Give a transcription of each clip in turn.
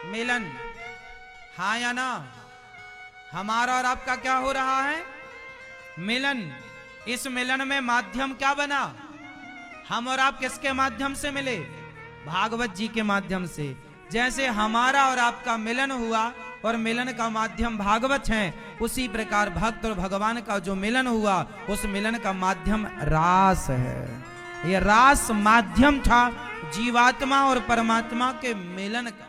मिलन, हाँ या ना? हमारा और आपका क्या हो रहा है? मिलन। इस मिलन में माध्यम क्या बना? हम और आप किसके माध्यम से मिले? भागवत जी के माध्यम से। जैसे हमारा और आपका मिलन हुआ और मिलन का माध्यम भागवत है, उसी प्रकार भक्त और भगवान का जो मिलन हुआ, उस मिलन का माध्यम रास है। यह रास माध्यम था जीवात्मा और परमात्मा के मिलन का।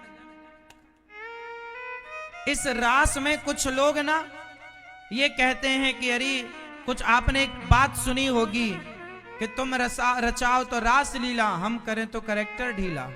इस रास में कुछ लोग ना ये कहते हैं कि अरे कुछ आपने एक बात सुनी होगी कि तुम रचाओ तो रास लीला, हम करें तो करेक्टर ढीला।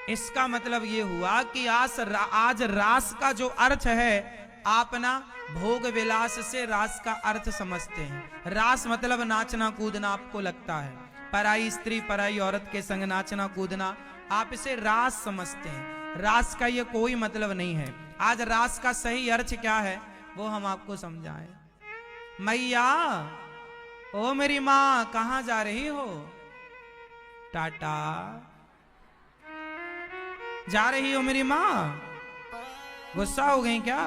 इसका मतलब ये हुआ कि आज रास का जो अर्थ है, आप ना भोग विलास से रास का अर्थ समझते हैं। रास मतलब नाचना कूदना आपको लगता है, पराई स्त्री पराई औरत के संग नाचना कूदना, आप इसे रास समझते हैं। रास का ये कोई मतलब नहीं है। आज रास का सही अर्थ क्या है वो हम आपको समझाएं। मैया, ओ मेरी माँ, कहां जा रही हो? टाटा। जा रही हो मेरी माँ? गुस्सा हो गई क्या?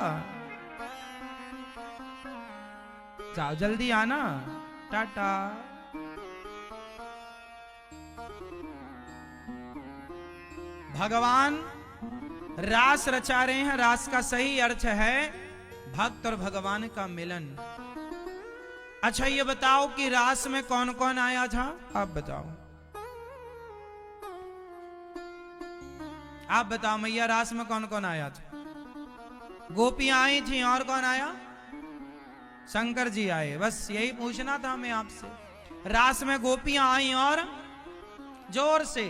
जाओ जल्दी आना। टाटा। भगवान रास रचा रहे हैं। रास का सही अर्थ है भक्त और भगवान का मिलन। अच्छा ये बताओ कि रास में कौन कौन आया था? आप बताओ, आप बताओ मैया, रास में कौन कौन आया था? गोपियां आई थी, और कौन आया? शंकर जी आए। बस यही पूछना था हमें आपसे। रास में गोपियां आई और जोर से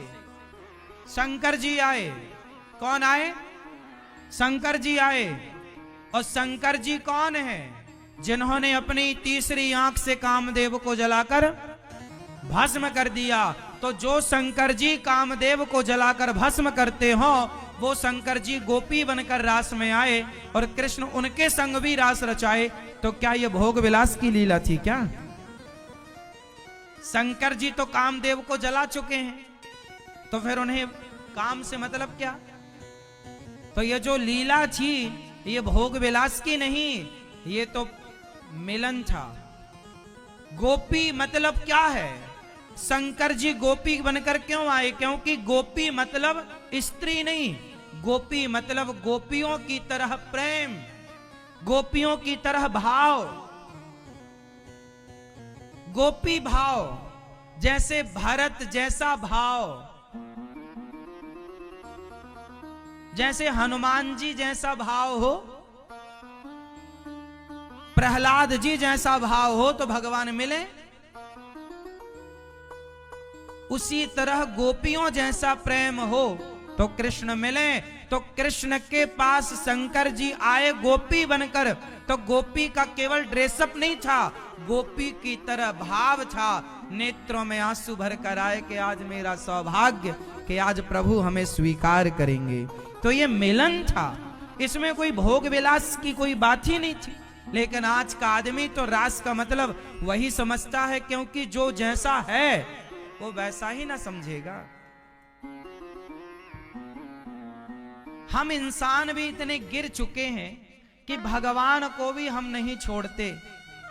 शंकर जी आए। कौन आए? शंकर जी आए। और शंकर जी कौन है? जिन्होंने अपनी तीसरी आंख से कामदेव को जलाकर भस्म कर दिया। तो जो शंकर जी कामदेव को जलाकर भस्म करते हो, वो शंकर जी गोपी बनकर रास में आए और कृष्ण उनके संग भी रास रचाए। तो क्या ये भोग विलास की लीला थी क्या? शंकर जी तो कामदेव को जला चुके हैं, तो फिर उन्हें काम से मतलब क्या? तो ये जो लीला थी ये भोग विलास की नहीं, ये तो मिलन था। गोपी मतलब क्या है? शंकर जी गोपी बनकर क्यों आए? क्योंकि गोपी मतलब स्त्री नहीं, गोपी मतलब गोपियों की तरह प्रेम, गोपियों की तरह भाव। गोपी भाव, जैसे भरत जैसा भाव, जैसे हनुमान जी जैसा भाव हो, प्रहलाद जी जैसा भाव हो तो भगवान मिले। उसी तरह गोपियों जैसा प्रेम हो तो कृष्ण मिले। तो कृष्ण के पास शंकर जी आए गोपी बनकर, तो गोपी का केवल ड्रेसअप नहीं था, गोपी की तरह भाव था। नेत्रों में आंसू भर कर आए कि आज मेरा सौभाग्य कि आज प्रभु हमें स्वीकार करेंगे। तो ये मिलन था, इसमें कोई भोग विलास की कोई बात ही नहीं थी। लेकिन आज का आदमी तो रास का मतलब वही समझता है, क्योंकि जो जैसा है वो वैसा ही ना समझेगा। हम इंसान भी इतने गिर चुके हैं कि भगवान को भी हम नहीं छोड़ते,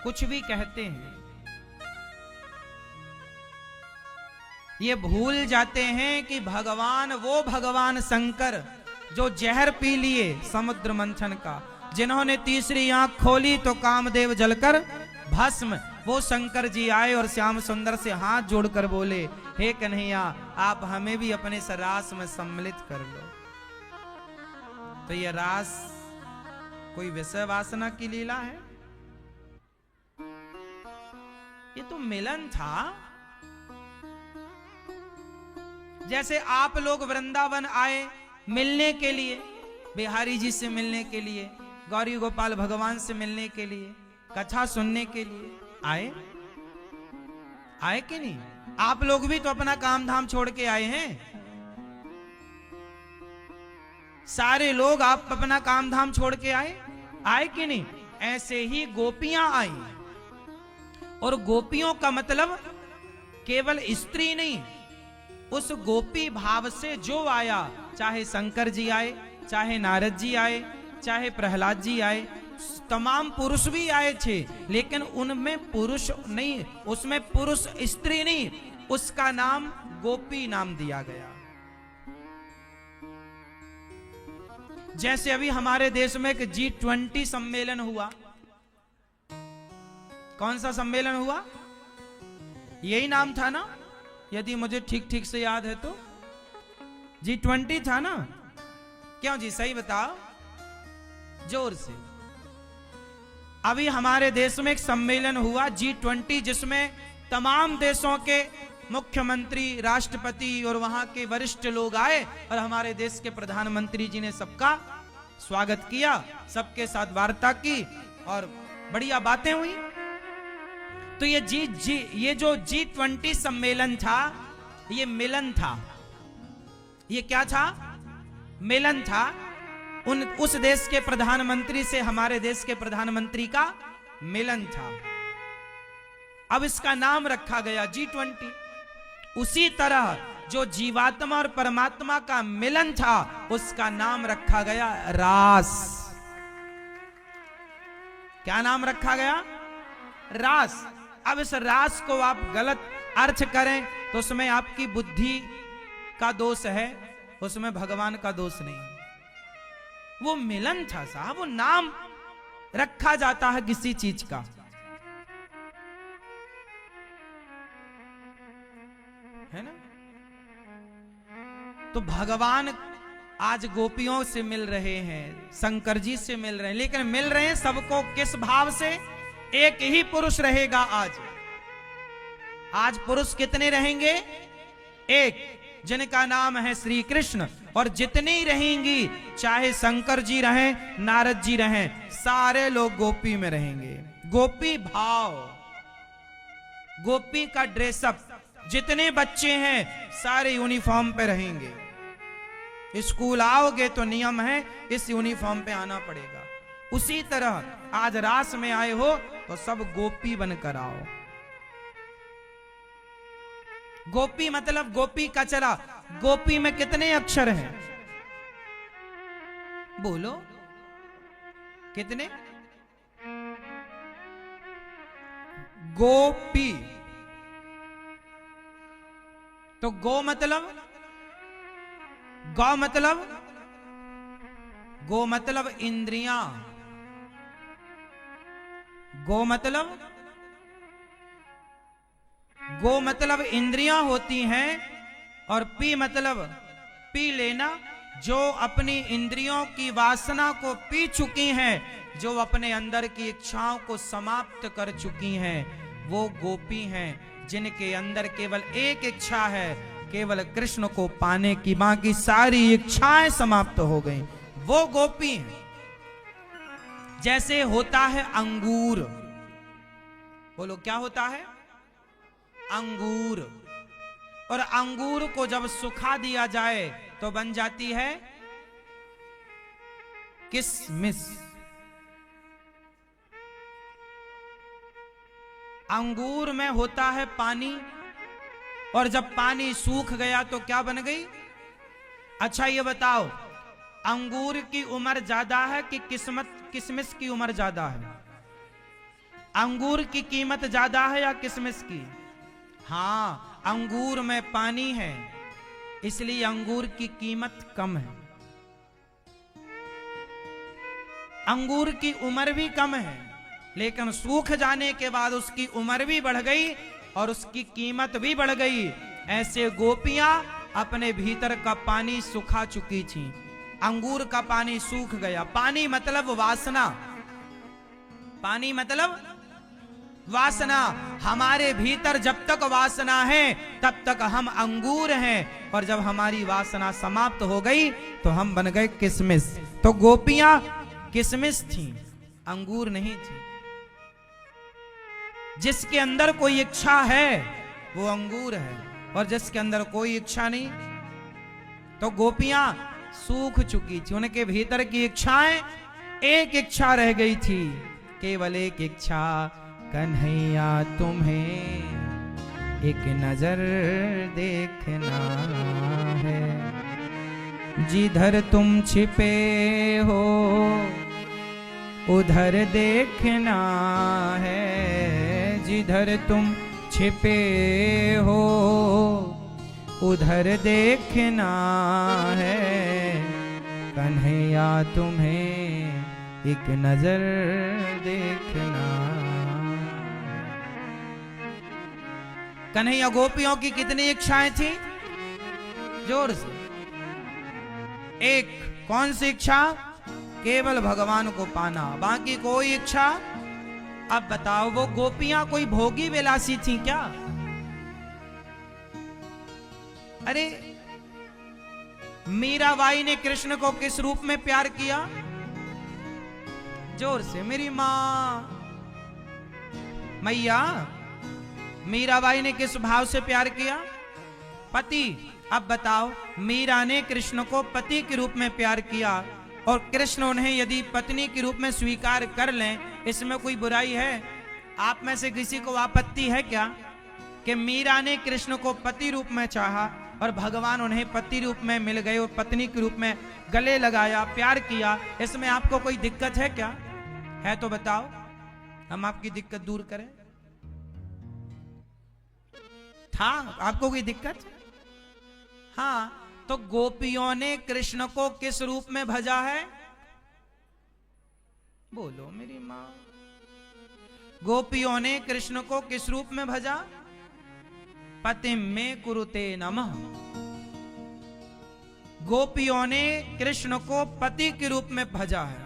कुछ भी कहते हैं। ये भूल जाते हैं कि भगवान, वो भगवान शंकर जो जहर पी लिए समुद्र मंथन का, जिन्होंने तीसरी आंख खोली तो कामदेव जलकर भस्म, वो शंकर जी आए और श्याम सुंदर से हाथ जोड़कर बोले, हे कन्हैया आप हमें भी अपने रास में सम्मिलित कर लो। तो ये रास कोई विषय वासना की लीला है? ये तो मिलन था। जैसे आप लोग वृंदावन आए मिलने के लिए, बिहारी जी से मिलने के लिए, गौरी गोपाल भगवान से मिलने के लिए, कथा सुनने के लिए आए, आए कि नहीं? आप लोग भी तो अपना काम धाम छोड़ के आए हैं। सारे लोग आप अपना काम धाम छोड़ के आए, आए कि नहीं? ऐसे ही गोपियां आई, और गोपियों का मतलब केवल स्त्री नहीं, उस गोपी भाव से जो आया चाहे शंकर जी आए, चाहे नारद जी आए, चाहे प्रहलाद जी आए, तमाम पुरुष भी आए थे, लेकिन उनमें पुरुष नहीं, उसमें पुरुष स्त्री नहीं, उसका नाम गोपी नाम दिया गया। जैसे अभी हमारे देश में एक G20 सम्मेलन हुआ। कौन सा सम्मेलन हुआ? यही नाम था ना, यदि मुझे ठीक ठीक से याद है तो G20 था ना? क्यों जी, सही बताओ जोर से। अभी हमारे देश में एक सम्मेलन हुआ G20, जिसमें तमाम देशों के मुख्यमंत्री, राष्ट्रपति और वहां के वरिष्ठ लोग आए और हमारे देश के प्रधानमंत्री जी ने सबका स्वागत किया, सबके साथ वार्ता की और बढ़िया बातें हुई। तो ये जो G20 सम्मेलन था, ये मिलन था। ये क्या था? मिलन था। उस देश के प्रधानमंत्री से हमारे देश के प्रधानमंत्री का मिलन था। अब इसका नाम रखा गया G20। उसी तरह जो जीवात्मा और परमात्मा का मिलन था, उसका नाम रखा गया रास। क्या नाम रखा गया? रास। अब इस रास को आप गलत अर्थ करें तो उसमें आपकी बुद्धि का दोष है, उसमें भगवान का दोष नहीं। वो मिलन था साहब, वो नाम रखा जाता है किसी चीज का। है ना? तो भगवान आज गोपियों से मिल रहे हैं, शंकर जी से मिल रहे हैं, लेकिन मिल रहे हैं सबको किस भाव से? एक ही पुरुष रहेगा आज। आज पुरुष कितने रहेंगे? एक, जिनका नाम है श्री कृष्ण। और जितनी रहेंगी, चाहे शंकर जी रहें, नारद जी रहें, सारे लोग गोपी में रहेंगे। गोपी भाव, गोपी का ड्रेसअप। जितने बच्चे हैं सारे यूनिफॉर्म पे रहेंगे। स्कूल आओगे तो नियम है इस यूनिफॉर्म पे आना पड़ेगा। उसी तरह आज रास में आए हो तो सब गोपी बनकर आओ। गोपी मतलब गोपी कचरा। गोपी में कितने अक्षर हैं? बोलो कितने? गोपी। तो गो मतलब, गौ मतलब, गो मतलब इंद्रियां। गो मतलब, गो मतलब इंद्रियां होती हैं। और पी मतलब पी लेना। जो अपनी इंद्रियों की वासना को पी चुकी हैं, जो अपने अंदर की इच्छाओं को समाप्त कर चुकी हैं, वो गोपी हैं। जिनके अंदर केवल एक इच्छा है, केवल कृष्ण को पाने की, बाकी सारी इच्छाएं समाप्त हो गई, वो गोपी हैं। जैसे होता है अंगूर। बोलो क्या होता है? अंगूर। और अंगूर को जब सुखा दिया जाए तो बन जाती है किशमिश। अंगूर में होता है पानी, और जब पानी सूख गया तो क्या बन गई? अच्छा ये बताओ, अंगूर की उम्र ज्यादा है कि किशमिश की उम्र ज्यादा है? अंगूर की कीमत ज्यादा है या किशमिश की? हाँ, अंगूर में पानी है, इसलिए अंगूर की कीमत कम है। अंगूर की उम्र भी कम है, लेकिन सूख जाने के बाद उसकी उम्र भी बढ़ गई और उसकी कीमत भी बढ़ गई। ऐसे गोपियां अपने भीतर का पानी सुखा चुकी थी। अंगूर का पानी सूख गया। पानी मतलब वासना। पानी मतलब वासना। हमारे भीतर जब तक वासना है तब तक हम अंगूर हैं, और जब हमारी वासना समाप्त हो गई तो हम बन गए किशमिश। तो गोपियां किशमिश थी, अंगूर नहीं थी। जिसके अंदर कोई इच्छा है वो अंगूर है, और जिसके अंदर कोई इच्छा नहीं तो गोपियां सूख चुकी थी। उनके भीतर की इच्छाएं, एक इच्छा रह गई थी, केवल एक इच्छा, कन्हैया तुम्हें एक नजर देखना है। जिधर तुम छिपे हो उधर देखना है, जिधर तुम छिपे हो उधर देखना है, कन्हैया तुम्हें एक नजर देखना। कन्हैया गोपियों की कितनी इच्छाएं थी? जोर से। एक कौन सी इच्छा? केवल भगवान को पाना, बाकी कोई इच्छा। अब बताओ वो गोपियां कोई भोगी विलासी थी क्या? अरे मीराबाई ने कृष्ण को किस रूप में प्यार किया? जोर से। मेरी मां मैया मीराबाई ने किस भाव से प्यार किया? पति। अब बताओ मीरा ने कृष्ण को पति के रूप में प्यार किया और कृष्ण उन्हें यदि पत्नी के रूप में स्वीकार कर लें, इसमें कोई बुराई है? आप में से किसी को आपत्ति है क्या कि मीरा ने कृष्ण को पति रूप में चाहा और भगवान उन्हें पति रूप में मिल गए और पत्नी के रूप में गले लगाया, प्यार किया? इसमें आपको कोई दिक्कत है क्या? है तो बताओ, हम आपकी दिक्कत दूर करें। था आपको कोई दिक्कत? हाँ, तो गोपियों ने कृष्ण को किस रूप में भजा है? बोलो मेरी मां। गोपियों ने कृष्ण को किस रूप में भजा? पतिम में कुरुते नमः। गोपियों ने कृष्ण को पति के रूप में भजा है।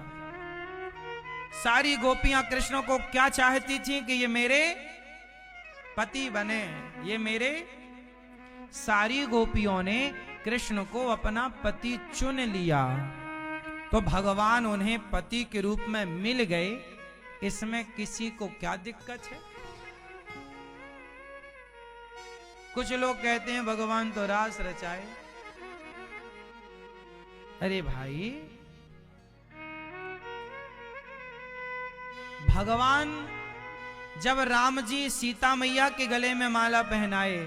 सारी गोपियां कृष्ण को क्या चाहती थी कि ये मेरे पति बने, ये मेरे। सारी गोपियों ने कृष्ण को अपना पति चुन लिया, तो भगवान उन्हें पति के रूप में मिल गए। इसमें किसी को क्या दिक्कत है? कुछ लोग कहते हैं भगवान तो रास रचाए। अरे भाई, भगवान जब राम जी सीता मैया के गले में माला पहनाए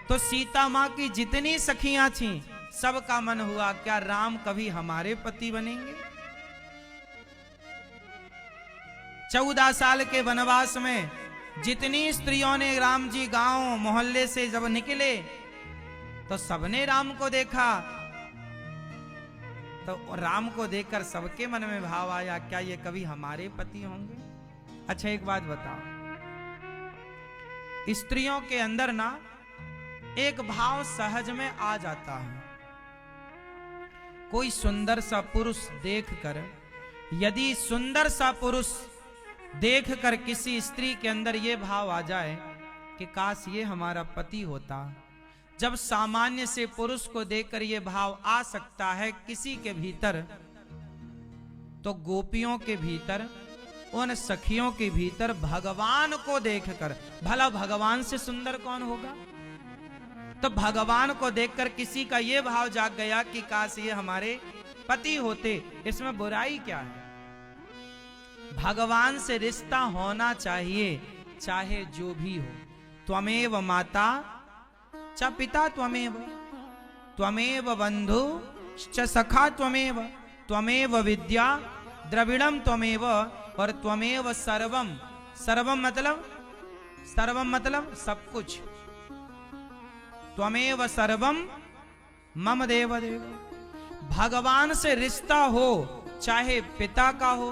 तो सीता मां की जितनी सखियां थीं सबका मन हुआ क्या राम कभी हमारे पति बनेंगे? 14 साल के वनवास में जितनी स्त्रियों ने राम जी गांव मोहल्ले से जब निकले तो सबने राम को देखा, तो राम को देखकर सबके मन में भाव आया क्या ये कभी हमारे पति होंगे? अच्छा एक बात बताओ, स्त्रियों के अंदर ना एक भाव सहज में आ जाता है। कोई सुंदर सा पुरुष देखकर, यदि सुंदर सा पुरुष देखकर किसी स्त्री के अंदर यह भाव आ जाए कि काश ये हमारा पति होता, जब सामान्य से पुरुष को देखकर यह भाव आ सकता है किसी के भीतर, तो गोपियों के भीतर, उन सखियों के भीतर भगवान को देखकर, भला भगवान से सुंदर कौन होगा? तो भगवान को देखकर किसी का यह भाव जाग गया कि काश ये हमारे पति होते। इसमें बुराई क्या है? भगवान से रिश्ता होना चाहिए, चाहे जो भी हो। त्वमेव माता च पिता त्वमेव, त्वमेव बंधु च सखा त्वमेव, त्वमेव विद्या द्रविड़म त्वमेव, और त्वमेव सर्वम। सर्वम मतलब सब कुछ। त्वमेव सर्वम मम देव देव। भगवान से रिश्ता हो, चाहे पिता का हो,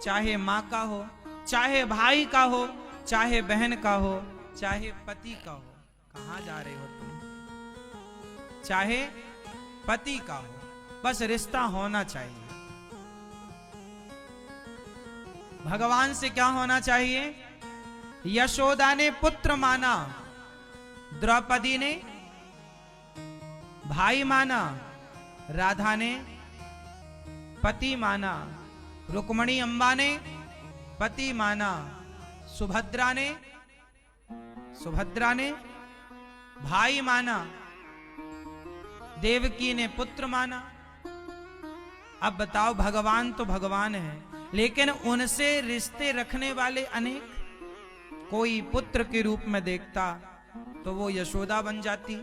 चाहे माँ का हो, चाहे भाई का हो, चाहे बहन का हो, चाहे पति का हो। कहाँ जा रहे हो तुम? चाहे पति का हो, बस रिश्ता होना चाहिए। भगवान से क्या होना चाहिए? यशोदा ने पुत्र माना, द्रौपदी ने भाई माना, राधा ने पति माना, रुक्मणी अम्बा ने पति माना, सुभद्रा ने भाई माना, देवकी ने पुत्र माना। अब बताओ, भगवान तो भगवान है, लेकिन उनसे रिश्ते रखने वाले अनेक। कोई पुत्र के रूप में देखता तो वो यशोदा बन जाती,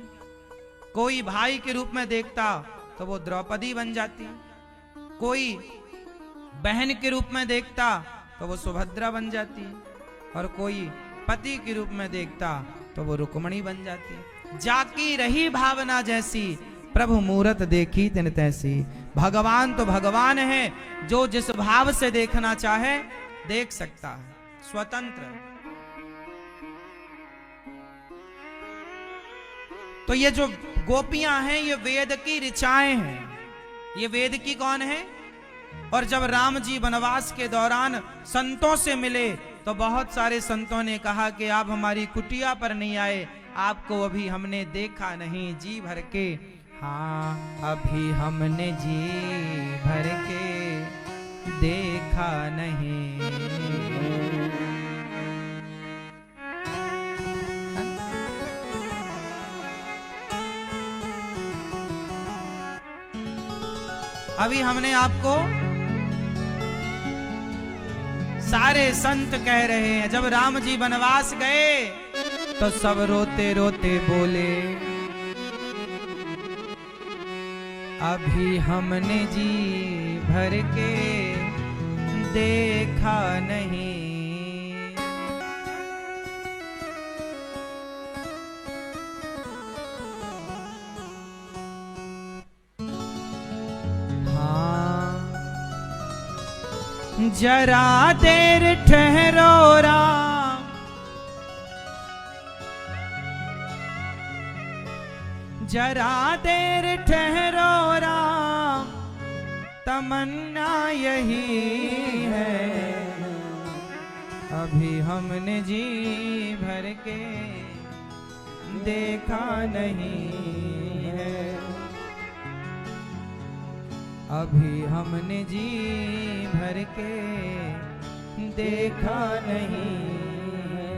कोई भाई के रूप में देखता तो वो द्रौपदी बन जाती। कोई बहन के रूप में देखता तो वो सुभद्रा बन जाती, और कोई पति के रूप में देखता तो वो रुक्मणी बन जाती। जाकी रही भावना जैसी, प्रभु मूरत देखी तिन तैसी। भगवान तो भगवान है, जो जिस भाव से देखना चाहे देख सकता है, स्वतंत्र है। तो ये जो गोपियां हैं ये वेद की ऋचाएं हैं। ये वेद की कौन है? और जब राम जी वनवास के दौरान संतों से मिले तो बहुत सारे संतों ने कहा कि आप हमारी कुटिया पर नहीं आए, आपको अभी हमने देखा नहीं जी भर के। हाँ, अभी हमने जी भर के देखा नहीं। अभी हमने आपको, सारे संत कह रहे हैं, जब राम जी वनवास गए तो सब रोते रोते बोले, अभी हमने जी भर के देखा नहीं। जरा देर ठहरो राम, जरा देर ठहरो राम, तमन्ना यही है, अभी हमने जी भर के देखा नहीं है, अभी हमने जी भर के देखा नहीं है।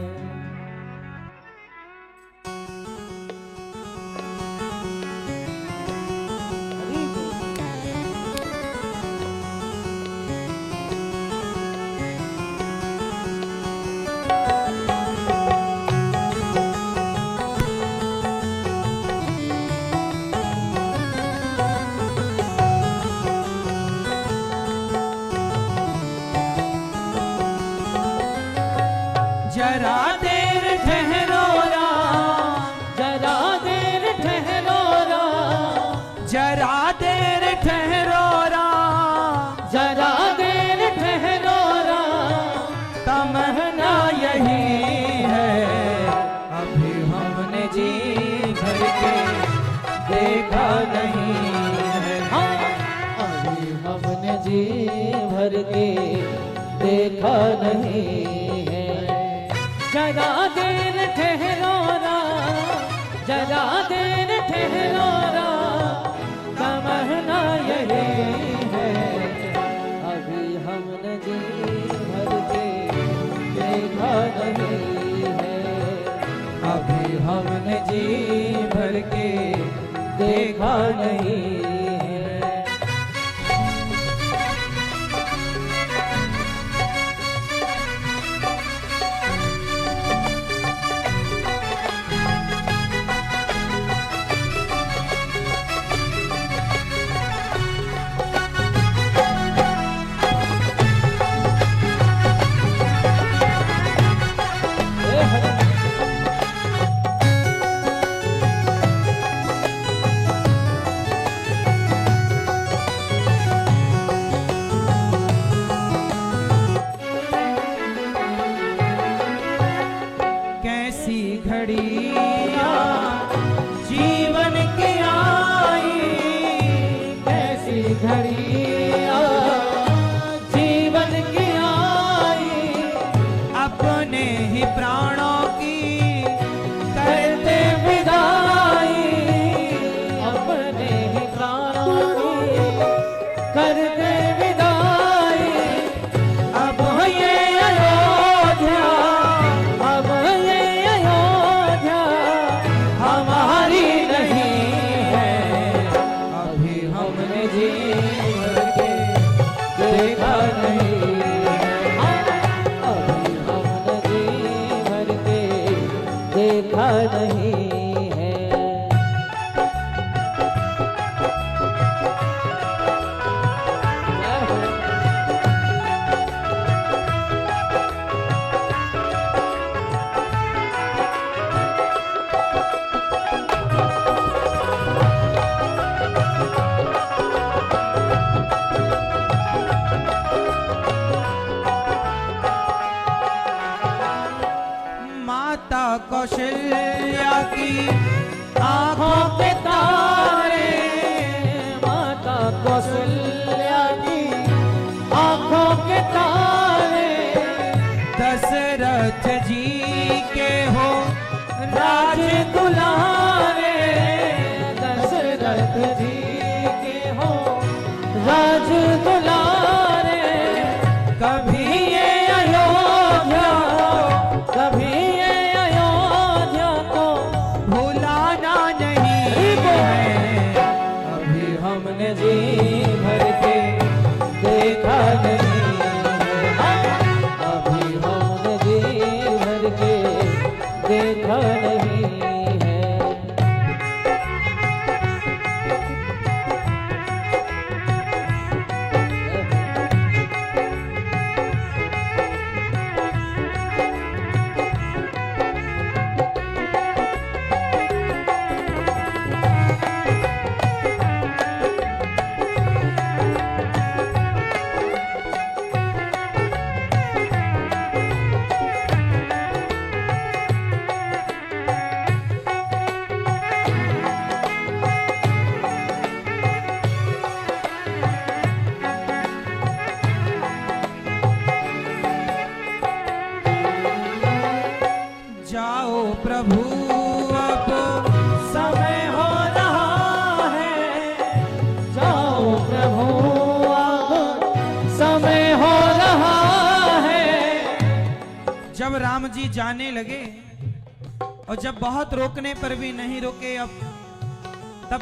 जरा देर ठहरो राम, जरा देर ठहरो राम, जरा देर ठहरो राम, जरा देर ठहरो राम, तमन्ना यही है, अभी हमने जी भर के देखा नहीं है। हाँ, अभी हमने जी भर के देखा नहीं है। जरा देर ठहरो राम, जरा देर ठहरो राम, तमन्ना यही है, अभी हमने जी भर के देखा नहीं है, अभी हमने जी भर के देखा नहीं है। जीवन की आई, कैसी घड़ियाँ जीवन की आई, अपने ही प्राणों की करते विदाई, अपने ही प्राणों की करते विदाई। अब ये अयोध्या, अब ये अयोध्या हमारी नहीं है, अभी हमने जी भर के देखा नहीं है, अभी हमने जी भर के देखा नहीं है। की आंखों के तारे, माता कौशल्या की आंखों के तारे, दशरथ जी के हो राज दुलारे, दशरथ जी के हो राज दुलारे। कभी ये अयोध्या, कभी ये अयोध्या को भुलाना नहीं है। अभी हमने जी भर के देखा नहीं है, अभी हमने जी भर के देखा नहीं है। जाओ प्रभु अब समय हो रहा है, जाओ प्रभु अब समय हो रहा है। जब राम जी जाने लगे और जब बहुत रोकने पर भी नहीं रुके, अब तब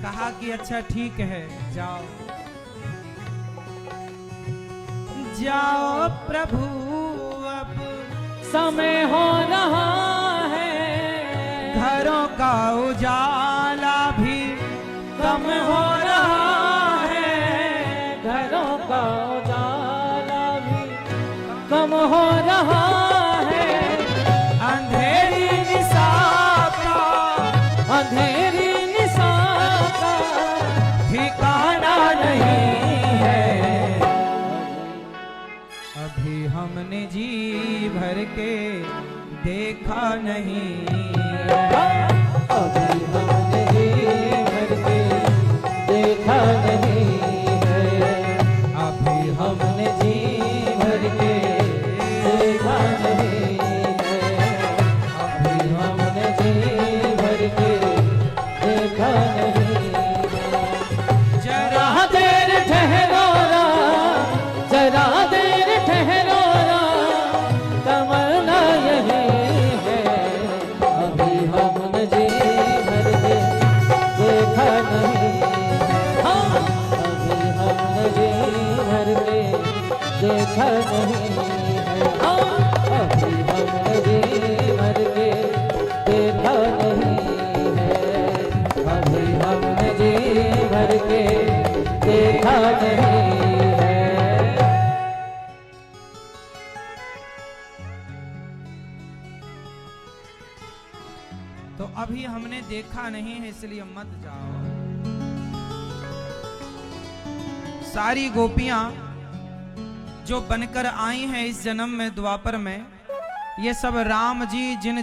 कहा कि अच्छा ठीक है जाओ, जाओ प्रभु अब समय हो रहा है, घरों का उजाला भी कम हो रहा है, घरों का उजाला भी कम हो रहा है। अंधेरी निशा का, अंधेरी निशा का ठिकाना नहीं है। अभी हमने जी भर के देखा नहीं है। अभी हमने जी भर के देखा नहीं है, अभी हमने जी भर के देखा नहीं है, अभी हमने जी भर के देखा नहीं है। जरा देर ठहरो रा, जरा देर ठहरो रा, तमन्ना यही है, अभी हमने जी भर के देखा नहीं है। हाँ, अभी हमने जी भर के देखा नहीं है। हाँ, अभी हमने जी भर के देखा नहीं है, अभी हमने जी भर के देखा नहीं है। तो अभी हमने देखा नहीं है इसलिए मत जाओ। सारी गोपियां जो बनकर आई हैं इस जन्म में द्वापर में, ये सब राम जी जिन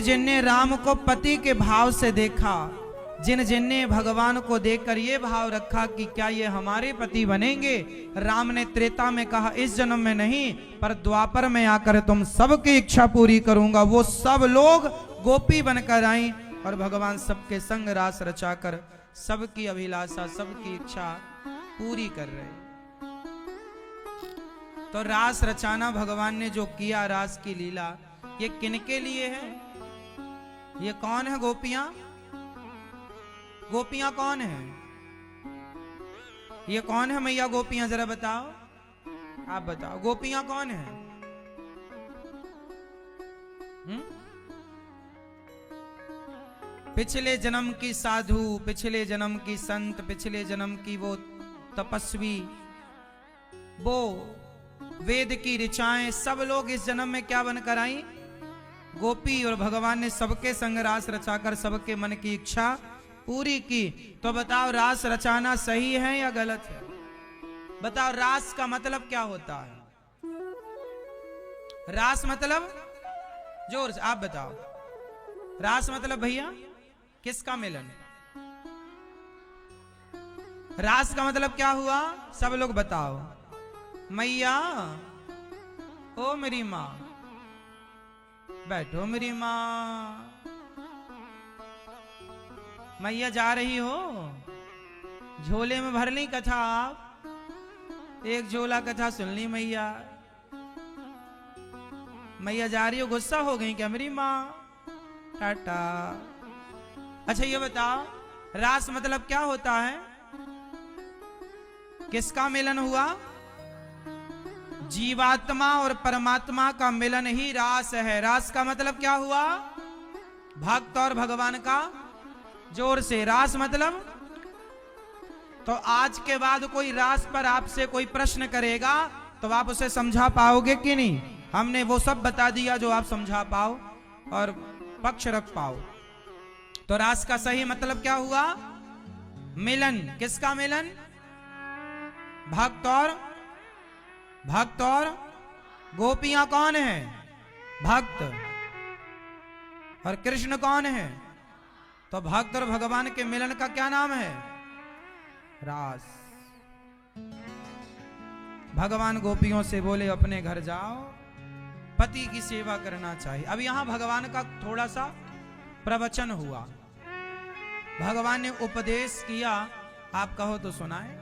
जिन ने राम को पति के भाव से देखा, जिन ने भगवान को देखकर ये भाव रखा कि क्या ये हमारे पति बनेंगे। राम ने त्रेता में कहा इस जन्म में नहीं, पर द्वापर में आकर तुम सबकी इच्छा पूरी करूंगा। वो सब लोग गोपी बनकर आई और भगवान सबके संग रास रचाकर सबकी अभिलाषा, सबकी इच्छा पूरी कर रहे। तो रास रचाना भगवान ने जो किया, रास की लीला, ये किनके लिए है? ये कौन है गोपियां? गोपियां कौन है? ये कौन है मैया गोपियां? जरा बताओ, आप बताओ गोपियां कौन है? पिछले जन्म की साधु, पिछले जन्म की संत, पिछले जन्म की वो तपस्वी, वो वेद की ऋचाएं, सब लोग इस जन्म में क्या बनकर आई? गोपी। और भगवान ने सबके संग रास रचाकर सबके मन की इच्छा पूरी की। तो बताओ रास रचाना सही है या गलत है? बताओ रास का मतलब क्या होता है? रास मतलब जोर से आप बताओ। रास मतलब भैया किसका मिलन? रास का मतलब क्या हुआ? सब लोग बताओ। मैया, ओ मेरी माँ, बैठो मेरी माँ। मैया जा रही हो, झोले में भर ली कथा आप, एक झोला कथा सुन ली मैया। मैया जा रही हो, गुस्सा हो गई क्या मेरी माँ? टाटा। अच्छा ये बताओ, रास मतलब क्या होता है? किसका मिलन हुआ? जीवात्मा और परमात्मा का मिलन ही रास है। रास का मतलब क्या हुआ? भक्त और भगवान का। जोर से, रास मतलब। तो आज के बाद कोई रास पर आपसे कोई प्रश्न करेगा तो आप उसे समझा पाओगे कि नहीं? हमने वो सब बता दिया जो आप समझा पाओ और पक्ष रख पाओ। तो रास का सही मतलब क्या हुआ? मिलन। किसका मिलन? भक्त और गोपियां कौन है? भक्त। और कृष्ण कौन है? तो भक्त और भगवान के मिलन का क्या नाम है? रास। भगवान गोपियों से बोले अपने घर जाओ, पति की सेवा करना चाहिए। अब यहां भगवान का थोड़ा सा प्रवचन हुआ, भगवान ने उपदेश किया। आप कहो तो सुनाए।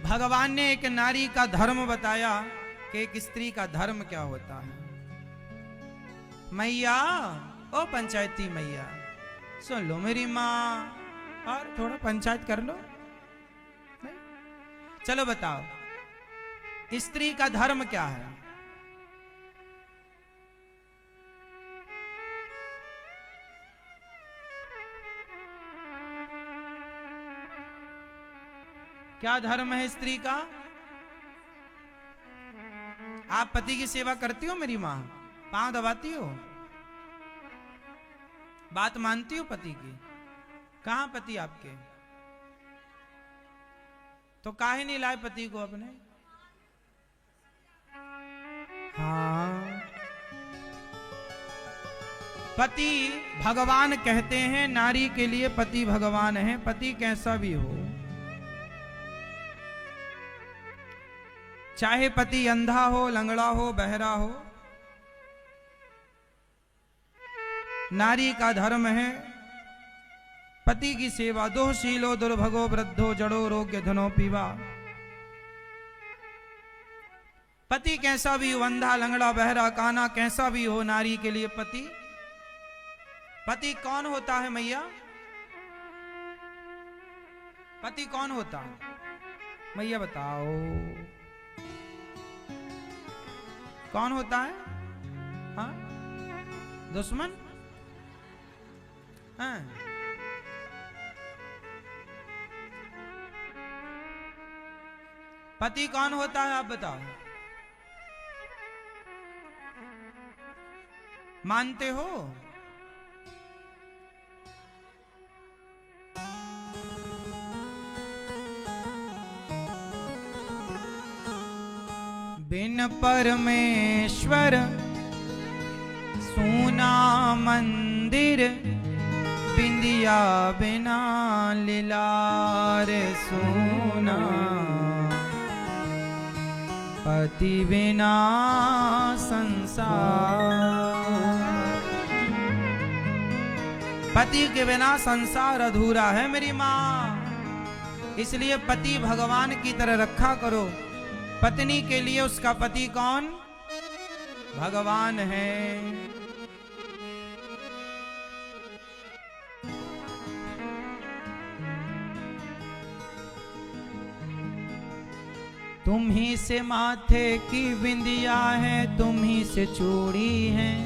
भगवान ने एक नारी का धर्म बताया कि एक स्त्री का धर्म क्या होता है। मैया, ओ पंचायती मैया, सुन लो मेरी माँ, और थोड़ा पंचायत कर लो। नहीं? चलो बताओ, स्त्री का धर्म क्या है? क्या धर्म है स्त्री का? आप पति की सेवा करती हो मेरी मां? पांव दबाती हो? बात मानती हो पति की? कहां पति आपके? तो काहे नहीं लाए पति को अपने? हाँ, पति भगवान कहते हैं, नारी के लिए पति भगवान है। पति कैसा भी हो, चाहे पति अंधा हो, लंगड़ा हो, बहरा हो, नारी का धर्म है पति की सेवा। दोषशीलो दुर्भगो वृद्धो जड़ो रोग्य धनो पीवा। पति कैसा भी हो, अंधा, लंगड़ा, बहरा, काना, कैसा भी हो, नारी के लिए पति कौन होता है मैया? पति कौन होता है मैया? बताओ कौन होता है? हाँ, दुश्मन? हाँ, पति कौन होता है आप बताओ? मानते हो? बिन परमेश्वर सूना मंदिर, बिंदिया बिना लीलार सूना, पति बिना संसार। पति के बिना संसार अधूरा है मेरी माँ। इसलिए पति भगवान की तरह रखा करो। पत्नी के लिए उसका पति कौन? भगवान है। तुम ही से माथे की बिंदिया है, तुम ही से चूड़ी है,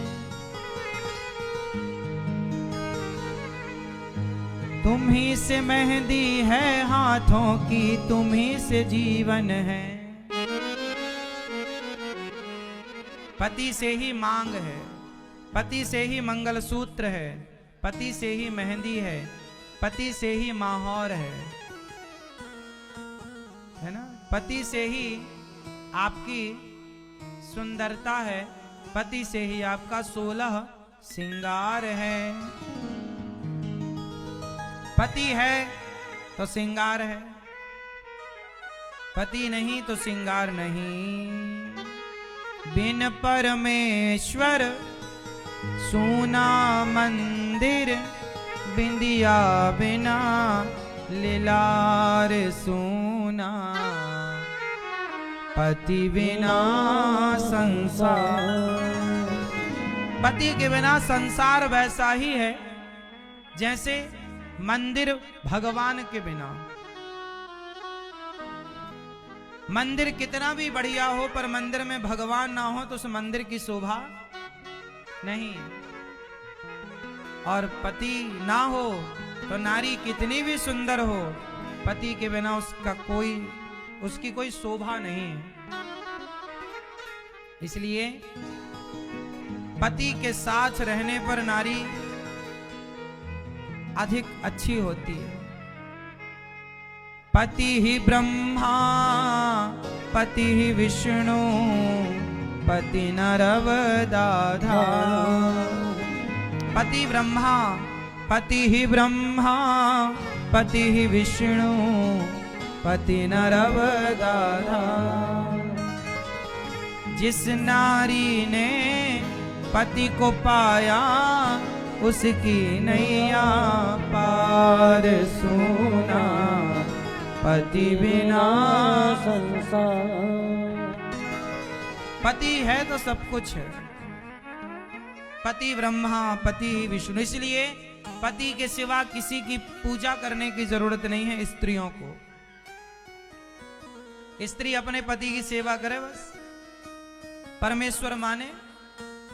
तुम ही से मेहंदी है हाथों की, तुम ही से जीवन है। पति से ही मांग है, पति से ही मंगलसूत्र है, पति से ही मेहंदी है, पति से ही माहौर है ना? पति से ही आपकी सुंदरता है, पति से ही आपका 16 श्रृंगार है। पति है तो श्रृंगार है, पति नहीं तो श्रृंगार नहीं। बिन परमेश्वर सूना मंदिर, बिंदिया बिना लीलार सूना। पति बिना संसार, पति के बिना संसार वैसा ही है जैसे मंदिर भगवान के बिना। मंदिर कितना भी बढ़िया हो पर मंदिर में भगवान ना हो तो उस मंदिर की शोभा नहीं। और पति ना हो तो नारी कितनी भी सुंदर हो, पति के बिना उसकी कोई शोभा नहीं है। इसलिए पति के साथ रहने पर नारी अधिक अच्छी होती है। पति ही ब्रह्मा पति ही विष्णु, पति नरवदाधा। पति ब्रह्मा, पति ही ब्रह्मा, पति ही विष्णु, पति नरवदाधा। जिस नारी ने पति को पाया उसकी नैया पार सोना। पति बिना संसार, पति है तो सब कुछ है। पति ब्रह्मा पति विष्णु, इसलिए पति के सिवा किसी की पूजा करने की जरूरत नहीं है स्त्रियों को। स्त्री अपने पति की सेवा करे बस, परमेश्वर माने।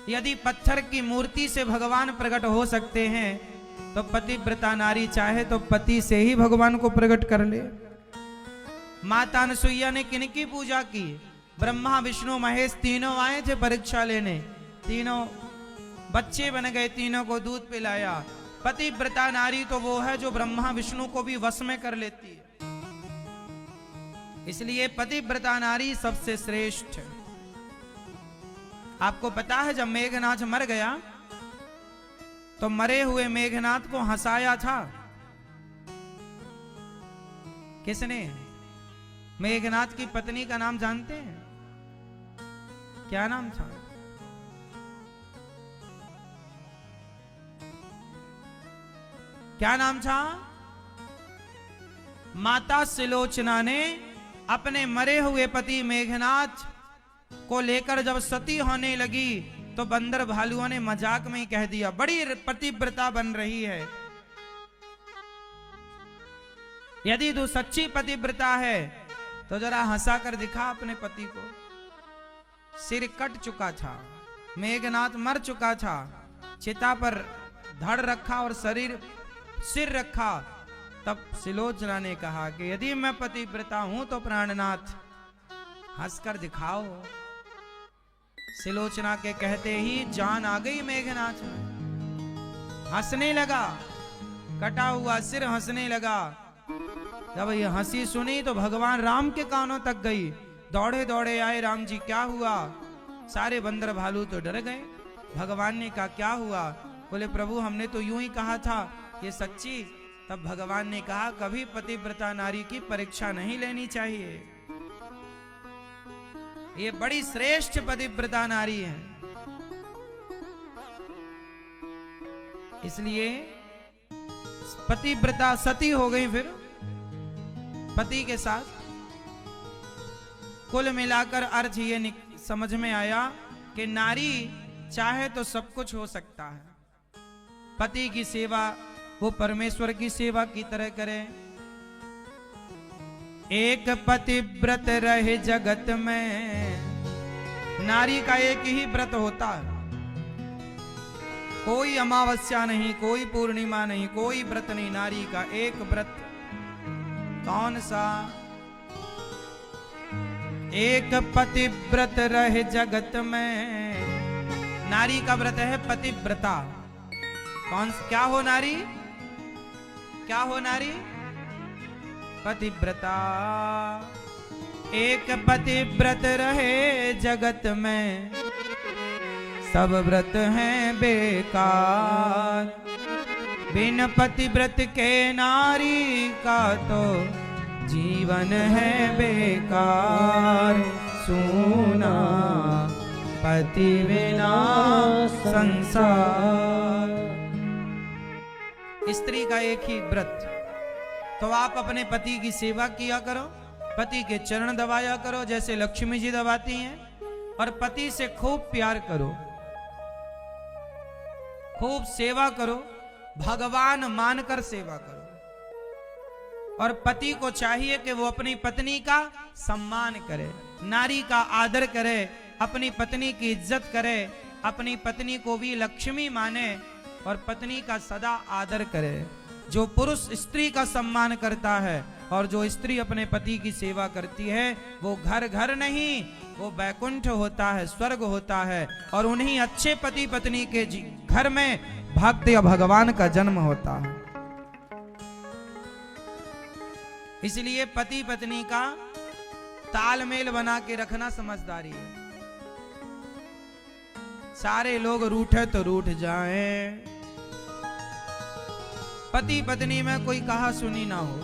यदि पत्थर की मूर्ति से भगवान प्रकट हो सकते हैं तो पतिव्रता नारी चाहे तो पति से ही भगवान को प्रकट कर ले। माता अनसुईया ने किनकी पूजा की? ब्रह्मा विष्णु महेश तीनों आए थे परीक्षा लेने, तीनों बच्चे बन गए, तीनों को दूध पिलाया। पतिव्रता नारी तो वो है जो ब्रह्मा विष्णु को भी वश में कर लेती है। इसलिए पतिव्रता नारी सबसे श्रेष्ठ है। आपको पता है जब मेघनाथ मर गया तो मरे हुए मेघनाथ को हंसाया था किसने? मेघनाथ की पत्नी का नाम जानते हैं? क्या नाम था? क्या नाम था? माता सिलोचना ने अपने मरे हुए पति मेघनाथ को लेकर जब सती होने लगी तो बंदर भालुओं ने मजाक में ही कह दिया, बड़ी पतिव्रता बन रही है। यदि तू सच्ची पतिव्रता है तो जरा हंसा कर दिखा अपने पति को। सिर कट चुका था, मेघनाथ मर चुका था, चिता पर धड़ रखा और सिर रखा। तब सिलोचना ने कहा कि यदि मैं पतिव्रता हूं तो प्राणनाथ हंसकर दिखाओ। सिलोचना के कहते ही जान आ गई मेघनाथ में, हंसने लगा, कटा हुआ सिर हंसने लगा। जब ये हंसी सुनी तो भगवान राम के कानों तक गई। दौड़े दौड़े आए, राम जी क्या हुआ? सारे बंदर भालू तो डर गए। भगवान ने कहा क्या हुआ? बोले प्रभु हमने तो यूं ही कहा था ये सच्ची। तब भगवान ने कहा कभी पतिव्रता नारी की परीक्षा नहीं लेनी चाहिए, ये बड़ी श्रेष्ठ पतिव्रता नारी है। इसलिए पतिव्रता सती हो गई फिर पति के साथ। कुल मिलाकर अर्थ ये समझ में आया कि नारी चाहे तो सब कुछ हो सकता है। पति की सेवा वो परमेश्वर की सेवा की तरह करे। एक पतिव्रत रहे जगत में, नारी का एक ही व्रत होता है। कोई अमावस्या नहीं, कोई पूर्णिमा नहीं, कोई व्रत नहीं, नारी का एक व्रत। कौन सा? एक पतिव्रत रहे जगत में, नारी का व्रत है पतिव्रता। कौन क्या हो नारी? क्या हो नारी? पतिव्रता। एक पतिव्रत रहे जगत में, सब व्रत हैं बेकार। बिन पति व्रत के नारी का तो जीवन है बेकार। सूना पति बिना संसार। स्त्री का एक ही व्रत, तो आप अपने पति की सेवा किया करो, पति के चरण दबाया करो जैसे लक्ष्मी जी दबाती हैं, और पति से खूब प्यार करो, खूब सेवा करो, भगवान मानकर सेवा करो। और पति को चाहिए कि वो अपनी पत्नी का सम्मान करे, नारी का आदर करे, अपनी पत्नी की इज्जत करे, अपनी पत्नी को भी लक्ष्मी माने और पत्नी का सदा आदर करे। जो पुरुष स्त्री का सम्मान करता है और जो स्त्री अपने पति की सेवा करती है, वो घर घर नहीं, वो बैकुंठ होता है, स्वर्ग होता है। और उन्हीं अच्छे पति पत्नी के घर में भक्त या भगवान का जन्म होता है। इसलिए पति पत्नी का तालमेल बना के रखना समझदारी है। सारे लोग रूठे तो रूठ जाएं, पति पत्नी में कोई कहा सुनी ना हो,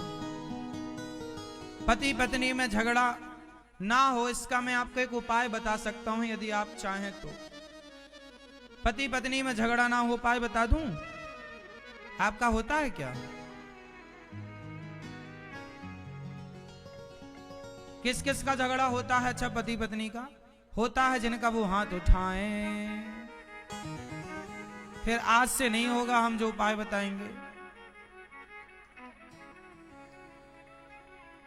पति पत्नी में झगड़ा ना हो, इसका मैं आपको एक उपाय बता सकता हूं यदि आप चाहें तो। पति पत्नी में झगड़ा ना हो, उपाय बता दूं? आपका होता है क्या? किस किस का झगड़ा होता है? अच्छा, पति पत्नी का होता है जिनका वो हाथ उठाएं। फिर आज से नहीं होगा, हम जो उपाय बताएंगे।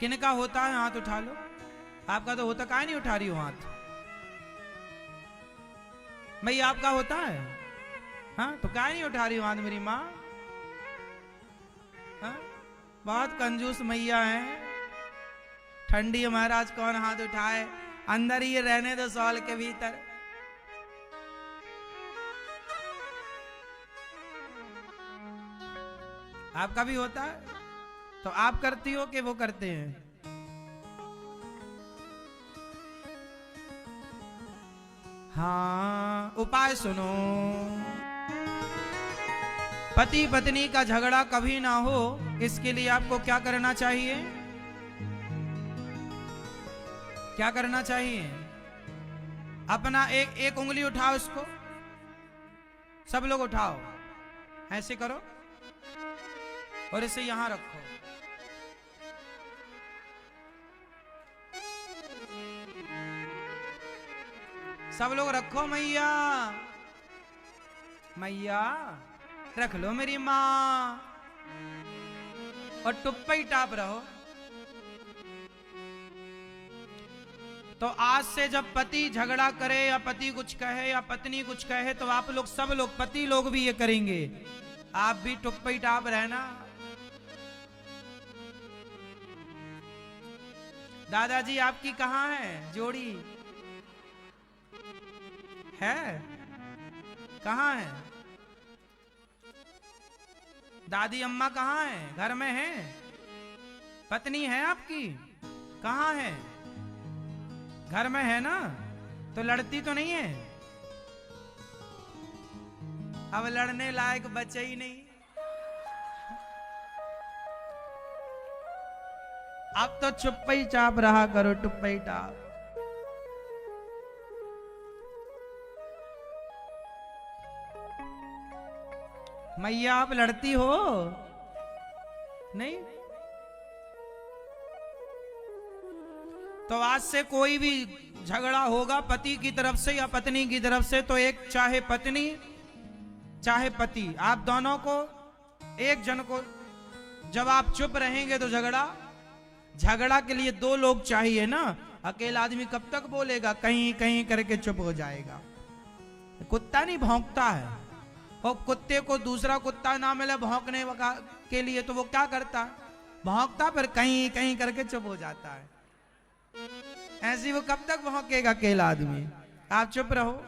किनका होता है? हाथ उठा लो। आपका तो होता, काहे नहीं उठा रही हो हाथ? भाई आपका होता है? हाँ, तो काहे नहीं उठा रही हो हाथ मेरी माँ? हाँ? बहुत कंजूस मैया है। ठंडी है महाराज, कौन हाथ उठाए? अंदर ही रहने दो, सॉल के भीतर। आपका भी होता है? तो आप करती हो कि वो करते हैं? हाँ, उपाय सुनो। पति पत्नी का झगड़ा कभी ना हो, इसके लिए आपको क्या करना चाहिए? क्या करना चाहिए? अपना एक उंगली उठाओ, इसको सब लोग उठाओ, ऐसे करो और इसे यहां रखो। सब लोग रखो। मैया मैया रख लो मेरी माँ, और टुप्पा ही टाप रहो। तो आज से जब पति झगड़ा करे या पति कुछ कहे या पत्नी कुछ कहे, तो आप लोग सब लोग, पति लोग भी ये करेंगे। आप भी टुप्पा ही टाप रहना। दादाजी आपकी कहाँ है जोड़ी? है? कहाँ है? दादी अम्मा कहाँ है? घर में है? पत्नी है आपकी? कहाँ है? घर में है ना? तो लड़ती तो नहीं है? अब लड़ने लायक बचे ही नहीं। अब तो चुप्पा ही चाप रहा करो, टुप्पा ही टाप। मैया आप लड़ती हो? नहीं? तो आज से कोई भी झगड़ा होगा पति की तरफ से या पत्नी की तरफ से, तो एक चाहे पत्नी चाहे पति, आप दोनों को, एक जन को, जब आप चुप रहेंगे तो झगड़ा के लिए दो लोग चाहिए ना। अकेला आदमी कब तक बोलेगा? कहीं कहीं करके चुप हो जाएगा। कुत्ता नहीं भौंकता है, और कुत्ते को दूसरा कुत्ता ना मिले भौंकने के लिए, तो वो क्या करता? भौंकता, फिर कहीं कहीं करके चुप हो जाता है। ऐसी वो कब तक भौंकेगा अकेला आदमी? आप चुप रहो।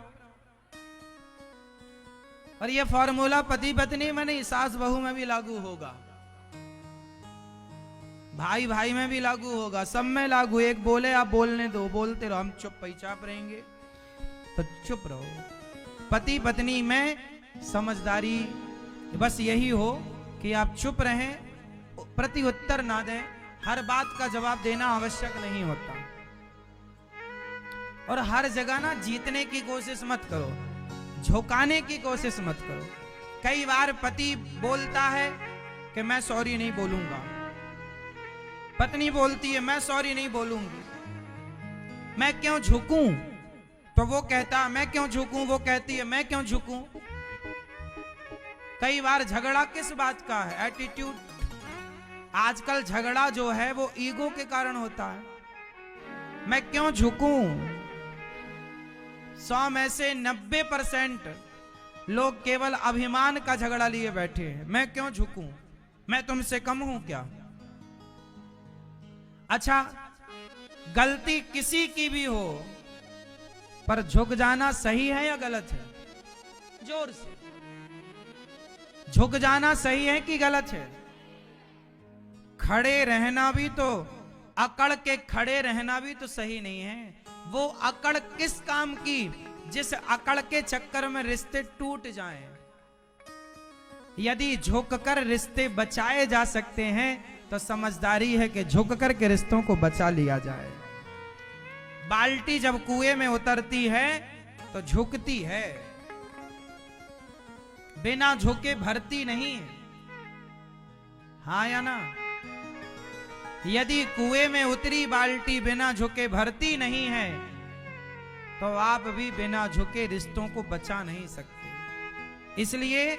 और ये फॉर्मूला पति पत्नी में नहीं, सास बहू में भी लागू होगा, भाई भाई में भी लागू होगा, सब में लागू। एक बोले आप बोलने दो, बोलते रहो, हम चुप पैचाप रहेंगे, तो चुप रहो। पति पत्नी में समझदारी बस यही हो कि आप चुप रहें, प्रति उत्तर ना दें, हर बात का जवाब देना आवश्यक नहीं होता, और हर जगह ना जीतने की कोशिश मत करो, झुकाने की कोशिश मत करो। कई बार पति बोलता है कि मैं सॉरी नहीं बोलूंगा, पत्नी बोलती है मैं सॉरी नहीं बोलूंगी, मैं क्यों झुकूं, तो वो कहता मैं क्यों झुकूं, वो कहती है मैं क्यों झुकूं। कई बार झगड़ा किस बात का है? एटीट्यूड। आजकल झगड़ा जो है वो ईगो के कारण होता है। मैं क्यों झुकूं। 100 में से 90% लोग केवल अभिमान का झगड़ा लिए बैठे हैं। मैं क्यों झुकूं, मैं तुमसे कम हूं क्या? अच्छा, गलती किसी की भी हो, पर झुक जाना सही है या गलत है? जोर से, झुक जाना सही है कि गलत है? खड़े रहना भी तो, अकड़ के खड़े रहना भी तो सही नहीं है। वो अकड़ किस काम की, जिस अकड़ के चक्कर में रिश्ते टूट जाएं। यदि झुककर रिश्ते बचाए जा सकते हैं तो समझदारी है कि झुककर के रिश्तों को बचा लिया जाए। बाल्टी जब कुएं में उतरती है तो झुकती है, बिना झुके भरती नहीं है। हाँ या ना? यदि कुएं में उतरी बाल्टी बिना झुके भरती नहीं है तो आप भी बिना झुके रिश्तों को बचा नहीं सकते। इसलिए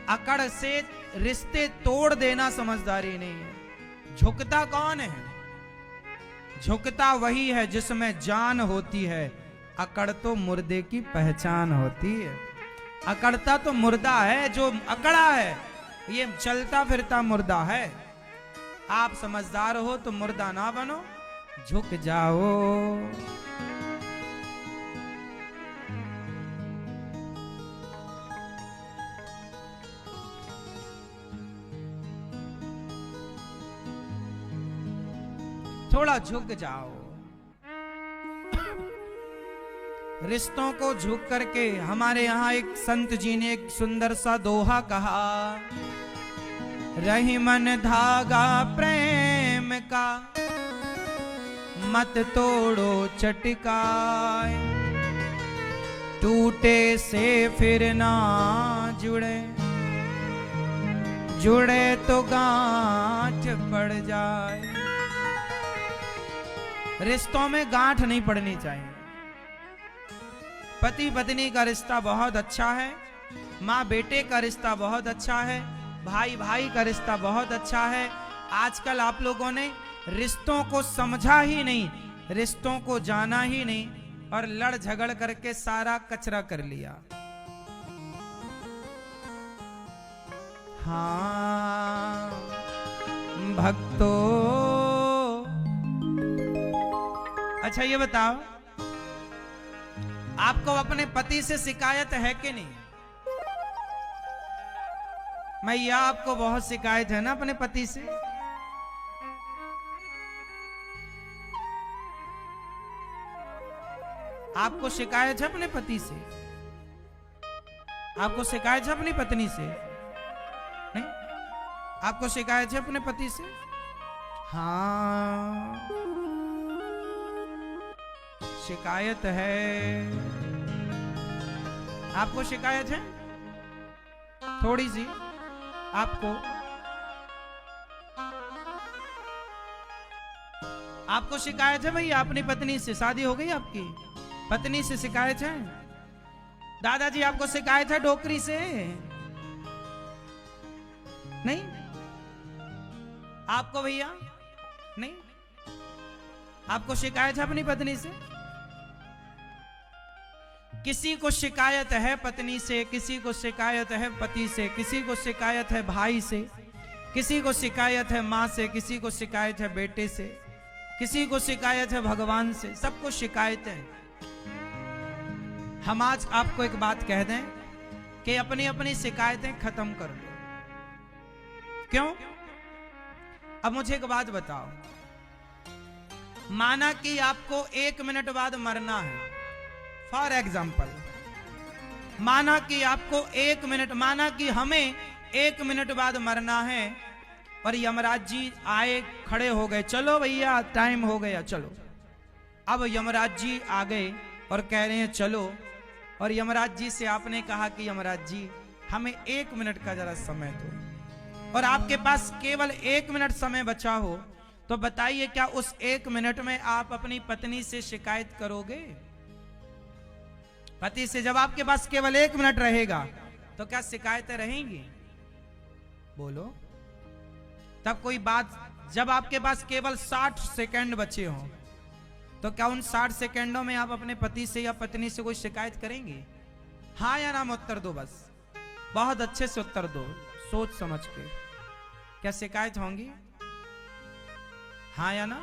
अकड़ से रिश्ते तोड़ देना समझदारी नहीं है। झुकता कौन है? झुकता वही है जिसमें जान होती है। अकड़ तो मुर्दे की पहचान होती है। अकड़ता तो मुर्दा है, जो अकड़ा है ये चलता फिरता मुर्दा है। आप समझदार हो तो मुर्दा ना बनो, झुक जाओ। थोड़ा झुक जाओ। रिश्तों को झुक करके, हमारे यहां एक संत जी ने एक सुंदर सा दोहा कहा, रही मन धागा प्रेम का, मत तोड़ो चटकाए, टूटे से फिर ना जुड़े, जुड़े तो गांठ पड़ जाए। रिश्तों में गांठ नहीं पड़नी चाहिए। पति पत्नी का रिश्ता बहुत अच्छा है, माँ बेटे का रिश्ता बहुत अच्छा है, भाई भाई का रिश्ता बहुत अच्छा है। आजकल आप लोगों ने रिश्तों को समझा ही नहीं, रिश्तों को जाना ही नहीं, और लड़ झगड़ करके सारा कचरा कर लिया। हाँ भक्तों, अच्छा ये बताओ, आपको अपने पति से शिकायत है कि नहीं? मैया आपको बहुत शिकायत है ना अपने पति से? आपको शिकायत है अपने पति से? आपको शिकायत है अपनी पत्नी से? नहीं? आपको शिकायत है अपने पति से? हाँ शिकायत है। आपको शिकायत है थोड़ी सी? आपको शिकायत है भैया अपनी पत्नी से? शादी हो गई आपकी? पत्नी से शिकायत है? दादाजी आपको शिकायत है डोकरी से? नहीं? आपको भैया नहीं? आपको शिकायत है अपनी पत्नी से? किसी को शिकायत है पत्नी से, किसी को शिकायत है पति से, किसी को शिकायत है भाई से, किसी को शिकायत है माँ से, किसी को शिकायत है बेटे से, किसी को शिकायत है भगवान से। सबको शिकायतें। हम आज आपको एक बात कह दें कि अपनी अपनी शिकायतें खत्म कर लो। क्यों? अब मुझे एक बात बताओ, माना कि आपको 1 मिनट बाद मरना है, फॉर एग्जाम्पल, माना कि आपको 1 मिनट, माना कि हमें 1 मिनट बाद मरना है, और यमराज जी आए, खड़े हो गए, चलो भैया टाइम हो गया चलो। अब यमराज जी आ गए और कह रहे हैं चलो, और यमराज जी से आपने कहा कि यमराज जी हमें 1 मिनट का जरा समय दो, और आपके पास केवल 1 मिनट समय बचा हो, तो बताइए क्या उस 1 मिनट में आप अपनी पत्नी से शिकायत करोगे? पति से जब आपके पास केवल 1 मिनट रहेगा तो क्या शिकायतें रहेंगी? बोलो। तब कोई बात, जब आपके पास केवल 60 सेकंड बचे हों, तो क्या उन 60 सेकंडों में आप अपने पति से या पत्नी से कोई शिकायत करेंगे? हाँ या ना में उत्तर दो, बस बहुत अच्छे से उत्तर दो, सोच समझ के। क्या शिकायत होंगी? हाँ या ना?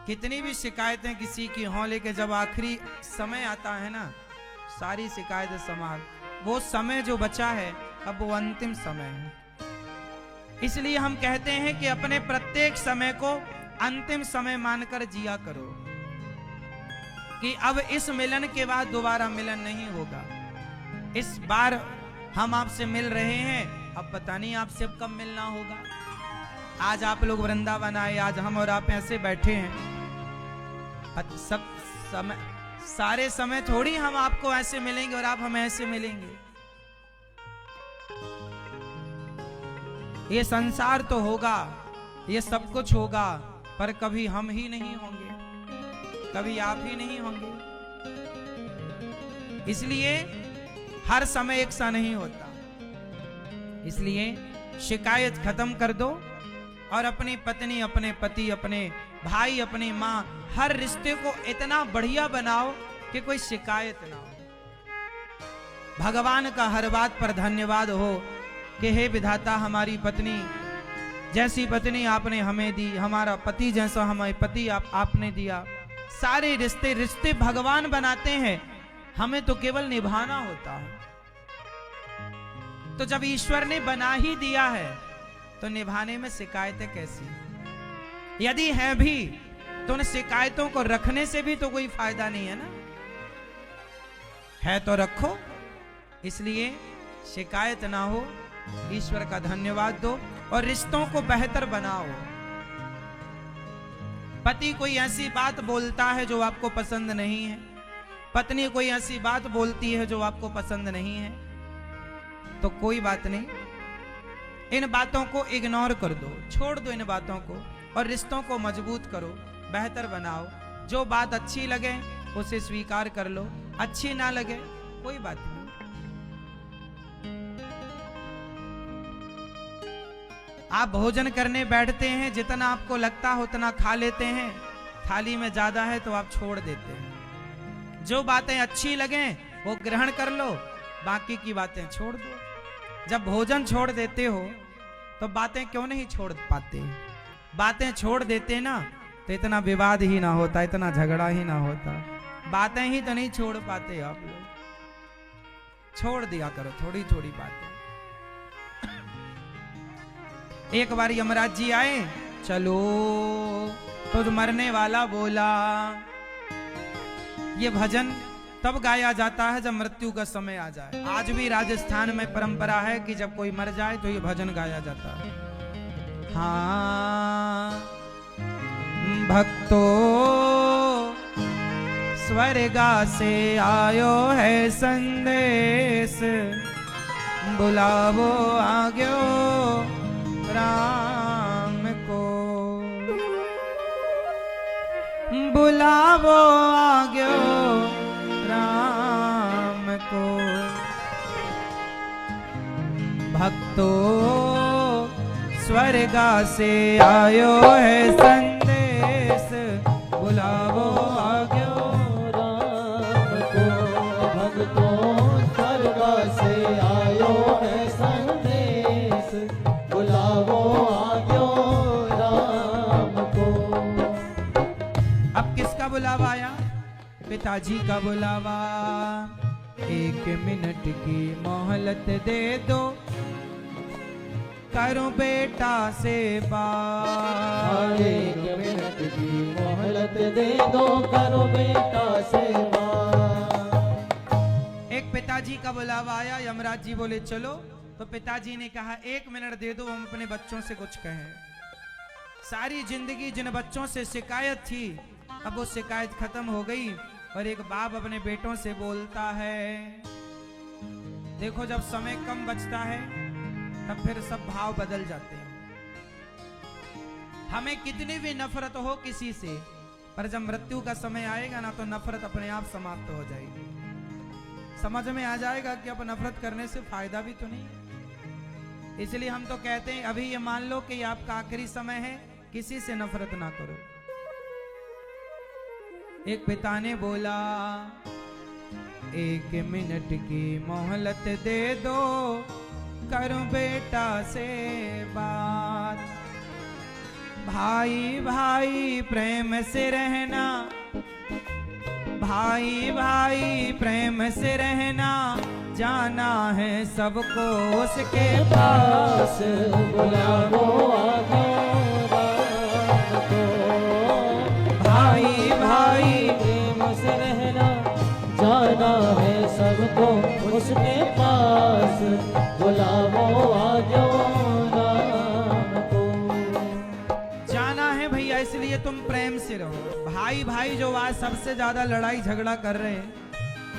कितनी भी शिकायतें किसी की हों, लेकिन जब आखिरी समय आता है ना, सारी शिकायतें समाप्त। वो समय जो बचा है अब वो अंतिम समय है। इसलिए हम कहते हैं कि अपने प्रत्येक समय को अंतिम समय मानकर जिया करो, कि अब इस मिलन के बाद दोबारा मिलन नहीं होगा। इस बार हम आपसे मिल रहे हैं, अब पता नहीं आपसे अब कब मिलना होगा। आज आप लोग वृंदावन आए, आज हम और आप ऐसे बैठे हैं, सब समय, सारे समय थोड़ी हम आपको ऐसे मिलेंगे और आप हमें ऐसे मिलेंगे। ये संसार तो होगा, ये सब कुछ होगा, पर कभी हम ही नहीं होंगे, कभी आप ही नहीं होंगे। इसलिए हर समय एक सा नहीं होता। इसलिए शिकायत खत्म कर दो और अपनी पत्नी, अपने पति, अपने भाई, अपनी माँ, हर रिश्ते को इतना बढ़िया बनाओ कि कोई शिकायत ना हो। भगवान का हर बात पर धन्यवाद हो कि हे विधाता, हमारी पत्नी जैसी पत्नी आपने हमें दी, हमारा पति जैसा हमारे पति आपने दिया। सारे रिश्ते रिश्ते भगवान बनाते हैं, हमें तो केवल निभाना होता है। तो जब ईश्वर ने बना ही दिया है तो निभाने में शिकायतें कैसी? यदि है भी तो उन शिकायतों को रखने से भी तो कोई फायदा नहीं है ना। है तो रखो, इसलिए शिकायत ना हो, ईश्वर का धन्यवाद दो और रिश्तों को बेहतर बनाओ। पति कोई ऐसी बात बोलता है जो आपको पसंद नहीं है, पत्नी कोई ऐसी बात बोलती है जो आपको पसंद नहीं है, तो कोई बात नहीं, इन बातों को इग्नोर कर दो, छोड़ दो इन बातों को और रिश्तों को मजबूत करो, बेहतर बनाओ। जो बात अच्छी लगे उसे स्वीकार कर लो, अच्छी ना लगे कोई बात नहीं। आप भोजन करने बैठते हैं, जितना आपको लगता है उतना खा लेते हैं, थाली में ज्यादा है तो आप छोड़ देते हैं। जो बातें अच्छी लगे वो ग्रहण कर लो, बाकी की बातें छोड़ दो। जब भोजन छोड़ देते हो तो बातें क्यों नहीं छोड़ पाते? बातें छोड़ देते ना तो इतना विवाद ही ना होता, इतना झगड़ा ही ना होता। बातें ही तो नहीं छोड़ पाते आप लोग। छोड़ दिया करो थोड़ी थोड़ी बातें। एक बार यमराज जी आए, चलो तो जो मरने वाला बोला। ये भजन तब गाया जाता है जब मृत्यु का समय आ जाए। आज भी राजस्थान में परंपरा है कि जब कोई मर जाए तो ये भजन गाया जाता है। हाँ भक्तो स्वर्गा से आयो है संदेश, बुलावो आग्यो राम को, बुलावो आग्यो राम को। भक्तो स्वर्गा से आयो है संदेश, बुलावो आग्यो राम को। भक्तों स्वर्गा से आयो है संदेश, बुलावो आग्यो राम को। अब किसका बुलावा आया? पिताजी का बुलावा। 1 मिनट की मोहलत दे दो, करूं बेटा से बात। एक मिनट की मोहलत दे दो, करो बेटा से बात। एक पिताजी का बुलावा आया, यमराज जी बोले चलो। तो पिताजी ने कहा 1 मिनट दे दो, हम अपने बच्चों से कुछ कहें। सारी जिंदगी जिन बच्चों से शिकायत थी, अब वो शिकायत खत्म हो गई और एक बाप अपने बेटों से बोलता है। देखो जब समय कम बचता है तब फिर सब भाव बदल जाते हैं। हमें कितनी भी नफरत हो किसी से, पर जब मृत्यु का समय आएगा ना तो नफरत अपने आप समाप्त हो जाएगी। समझ में आ जाएगा कि अब नफरत करने से फायदा भी तो नहीं है। इसलिए हम तो कहते हैं अभी ये मान लो कि आपका आखिरी समय है, किसी से नफरत ना करो। एक पिता ने बोला 1 मिनट की मोहलत दे दो, करूं बेटा से बात। भाई भाई प्रेम से रहना, भाई भाई प्रेम से रहना, जाना है सबको उसके पास। बुलावो आगे राम को, भाई भाई प्रेम से रहना, जाना है सबको उसके पास। बुलावो आगे राम को, जाना है भैया, इसलिए तुम प्रेम से रहो। भाई भाई जो आज सबसे ज्यादा लड़ाई झगड़ा कर रहे हैं,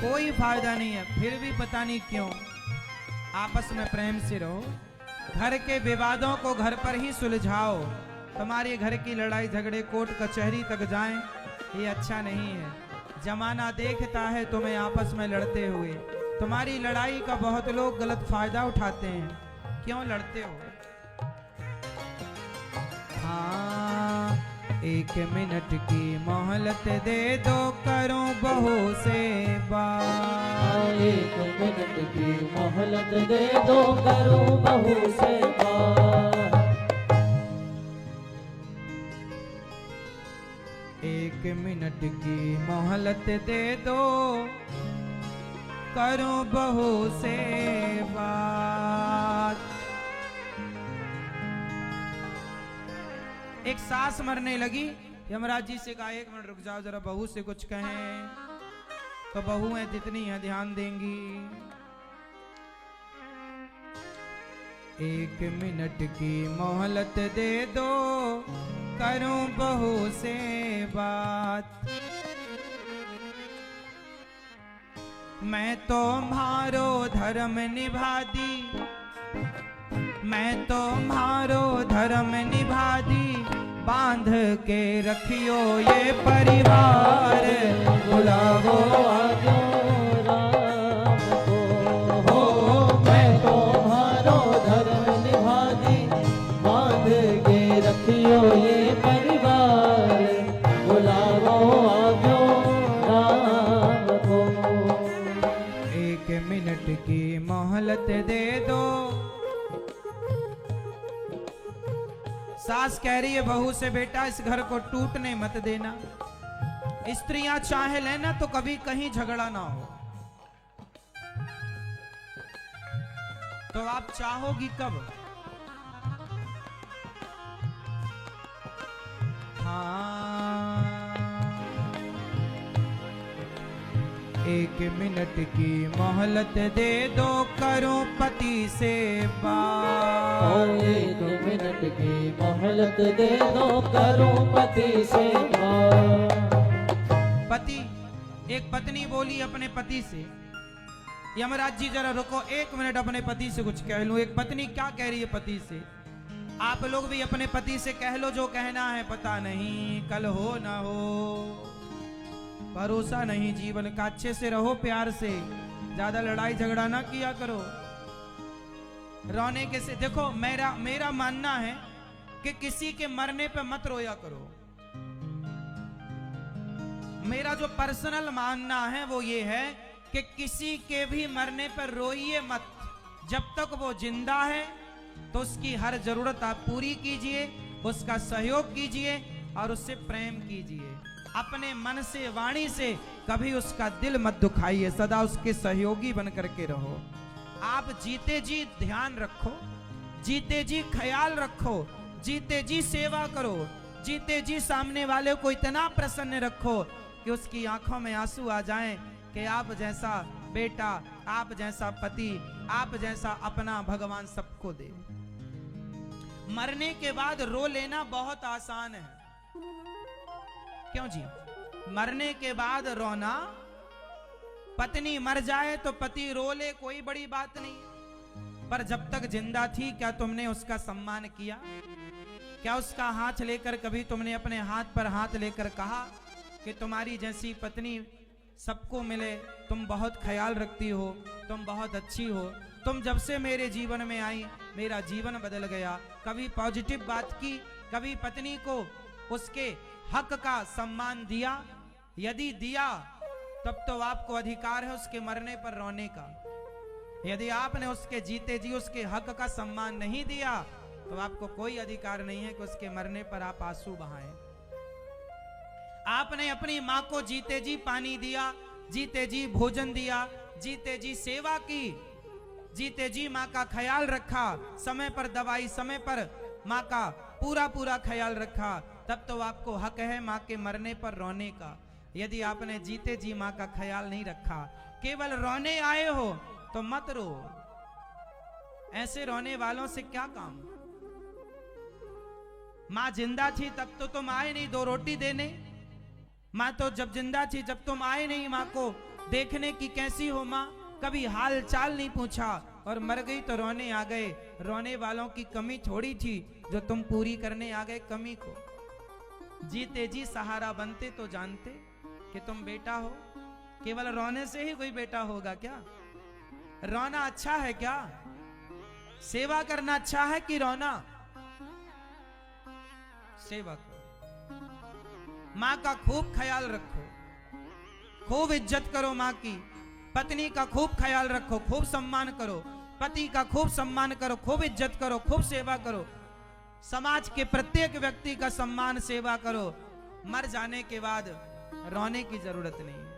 कोई फायदा नहीं है। फिर भी पता नहीं क्यों, आपस में प्रेम से रहो। घर के विवादों को घर पर ही सुलझाओ। तुम्हारे घर की लड़ाई झगड़े कोर्ट कचहरी तक जाएं, ये अच्छा नहीं है। जमाना देखता है तुम्हें आपस में लड़ते हुए। तुम्हारी लड़ाई का बहुत लोग गलत फायदा उठाते हैं। क्यों लड़ते हो? हाँ 1 मिनट की मोहलत दे दो, करूं बहू से बात। 1 मिनट की मोहलत दे दो, करो बहू से बात। 1 मिनट की मोहलत दे दो, करूं बहू से बात। एक सास मरने लगी, यमराज जी से कहा 1 मिनट रुक जाओ, जरा बहू से कुछ कहें। तो बहुएं जितनी हैं ध्यान देंगी। 1 मिनट की मोहलत दे दो, करूं बहू से बात। मैं तो मारो धर्म निभा दी, मैं तो मारो धर्म निभा दी, बांध के रखियो ये परिवार। बुलावो आगे राम को, हो मैं तो मारो धर्म निभा दी, बांध के रखियो ये परिवार। बुलावो आगे राम को, 1 मिनट की मोहलत दे दो। सास कह रही है बहू से, बेटा इस घर को टूटने मत देना। स्त्रियां चाहे लेना तो कभी कहीं झगड़ा ना हो। तो आप चाहोगी कब? हाँ 1 मिनट की मोहलत दे दो, करूं पति से बात। 1 मिनट की मोहलत दे दो, करो पति से बात। पति, एक पत्नी बोली अपने पति से, यमराज जी जरा रुको 1 मिनट, अपने पति से कुछ कह लूं। एक पत्नी क्या कह रही है पति से? आप लोग भी अपने पति से कह लो जो कहना है, पता नहीं कल हो ना हो, भरोसा नहीं जीवन का। अच्छे से रहो, प्यार से, ज्यादा लड़ाई झगड़ा ना किया करो। रोने के से देखो, मेरा मानना है कि किसी के मरने पे मत रोया करो। मेरा जो पर्सनल मानना है वो ये है कि किसी के भी मरने पर रोइए मत। जब तक वो जिंदा है तो उसकी हर जरूरत आप पूरी कीजिए, उसका सहयोग कीजिए और उससे प्रेम कीजिए। अपने मन से, वाणी से कभी उसका दिल मत दुखाइए, सदा उसके सहयोगी बन करके रहो। आप जीते जी ध्यान रखो, जीते जी ख्याल रखो, जीते जी सेवा करो, जीते जी सामने वाले को इतना प्रसन्न रखो कि उसकी आंखों में आंसू आ जाएं कि आप जैसा बेटा, आप जैसा पति, आप जैसा अपना भगवान सबको दे। मरने के बाद रो लेना बहुत आसान है, क्यों जी? मरने के बाद रोना, पत्नी मर जाए तो पति रो ले, कोई बड़ी बात नहीं, पर जब तक जिंदा थी क्या तुमने उसका सम्मान किया? क्या उसका हाथ लेकर कभी तुमने अपने हाथ पर हाथ लेकर कहा कि तुम्हारी जैसी पत्नी सबको मिले, तुम बहुत ख्याल रखती हो, तुम बहुत अच्छी हो, तुम जब से मेरे जीवन में आई मेरा जीवन बदल गया? कभी पॉजिटिव बात की? कभी पत्नी को उसके हक का सम्मान दिया? यदि दिया तब तो आपको अधिकार है उसके मरने पर रोने का। यदि आपने उसके जीते जी उसके हक का सम्मान नहीं दिया तो आपको कोई अधिकार नहीं है कि उसके मरने पर आप आंसू बहाएं। आपने अपनी मां को जीते जी पानी दिया, जीते जी भोजन दिया, जीते जी सेवा की, जीते जी मां का ख्याल रखा, समय पर दवाई, समय पर मां का पूरा पूरा ख्याल रखा, तब तो आपको हक है मां के मरने पर रोने का। यदि आपने जीते जी मां का ख्याल नहीं रखा, केवल रोने आए हो तो मत रो। ऐसे रोने वालों से क्या काम? मां जिंदा थी तब तो तुम आए नहीं दो रोटी देने। मां तो जब जिंदा थी, जब तुम आए नहीं मां को देखने की कैसी हो मां, कभी हाल चाल नहीं पूछा, और मर गई तो रोने आ गए। रोने वालों की कमी थोड़ी थी जो तुम पूरी करने आ गए कमी को। जीते जी सहारा बनते तो जानते कि तुम बेटा हो। केवल रोने से ही कोई बेटा होगा क्या? रोना अच्छा है क्या? सेवा करना अच्छा है कि रोना? सेवा करो, मां का खूब ख्याल रखो, खूब इज्जत करो मां की, पत्नी का खूब ख्याल रखो, खूब सम्मान करो, पति का खूब सम्मान करो, खूब इज्जत करो, खूब सेवा करो, समाज के प्रत्येक व्यक्ति का सम्मान सेवा करो। मर जाने के बाद रोने की जरूरत नहीं।